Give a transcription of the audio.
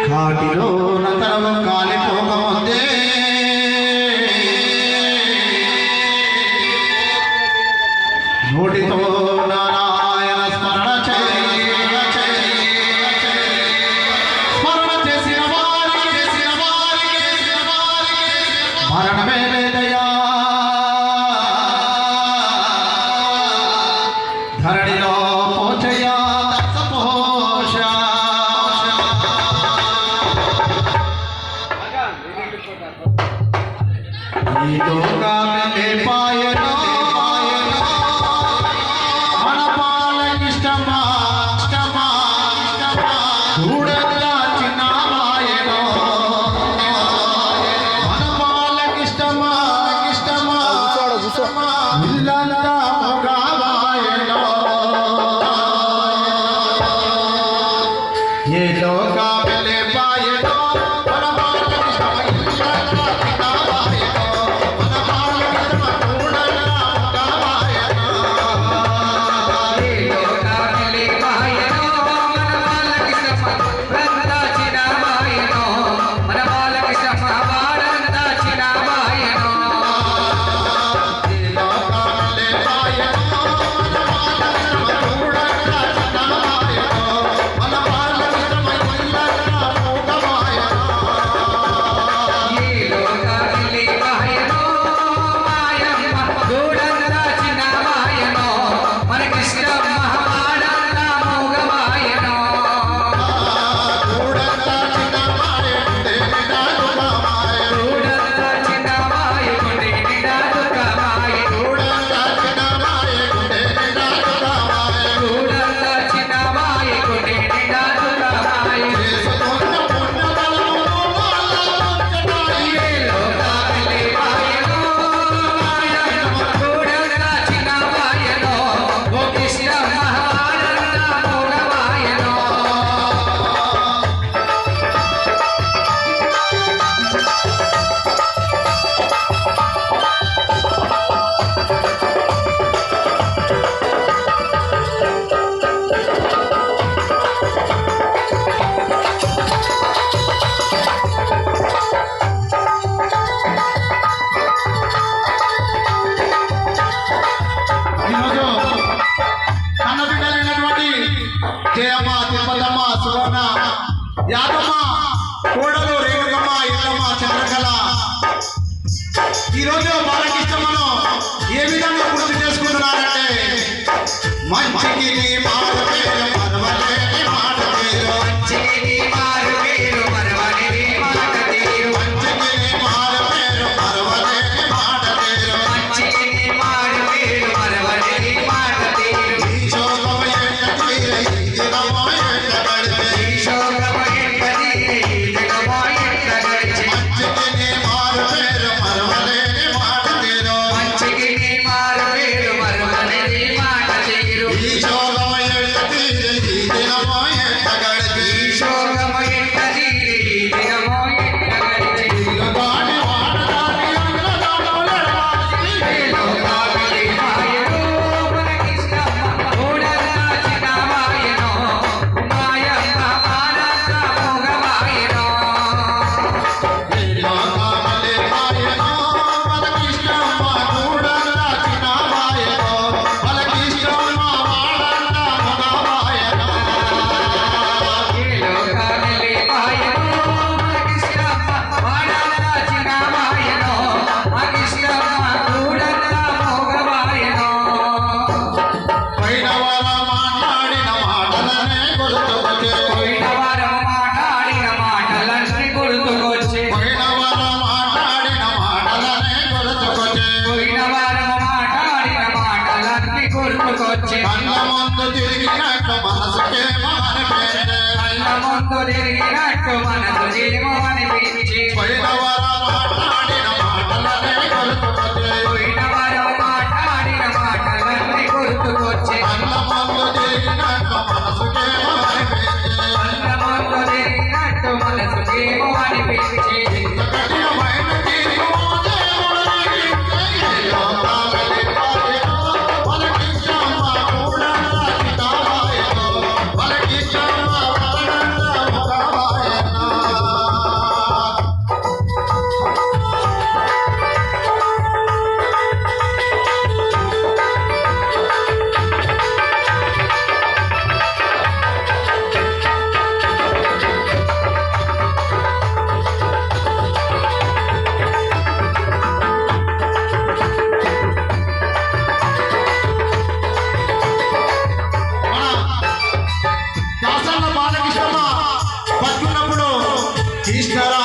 కాటిలో నతరము కాలిపోకముందే నోటితో నారాయణ స్మరణ చేసిన వారికి మరణమే లేదయా ధరణిలో పోచయా దత్తపోష ఈ లోకమే పాయనో మన పాలకిష్టమా చూడంగా చిన్న మాయనో మన పాలకిష్టమా ఇల్లంతా మొగవాయనో ఏ లోకమే పాయనో మన పాలకిష్టమా ఇల్లంతా జయమ్మ తిరుపతమ్మ సువర్ణ యాదమ్మ కోడలు రేణుకమ్మ ఇల్లమ్మ చంద్రకళ ఈరోజు బాలకృష్ణమ్మను ఏ విధంగా గుర్తు చేసుకుంటున్నారంటే మంచికి నీ మాట పేరు మరవలేని మాట పేరు మంచికి నీ మాట పేరు మరవలేని మాట పేరు మంచికి నీ మాట పేరు మరవలేని మాట పేరు మంచికి నీ మాట పేరు మరవలేని మాట పేరు ఈ శోకము ఎంత తీరై అన్నమందు తిరిగినట్టు మనసుకేమో అనిపించి పోయిన వారం మాట్లాడిన మాటలన్నీ గుర్తుకొచ్చి అన్నమందు తిరిగినట్టు మనసుకేమో అనిపించి కృష్ణరా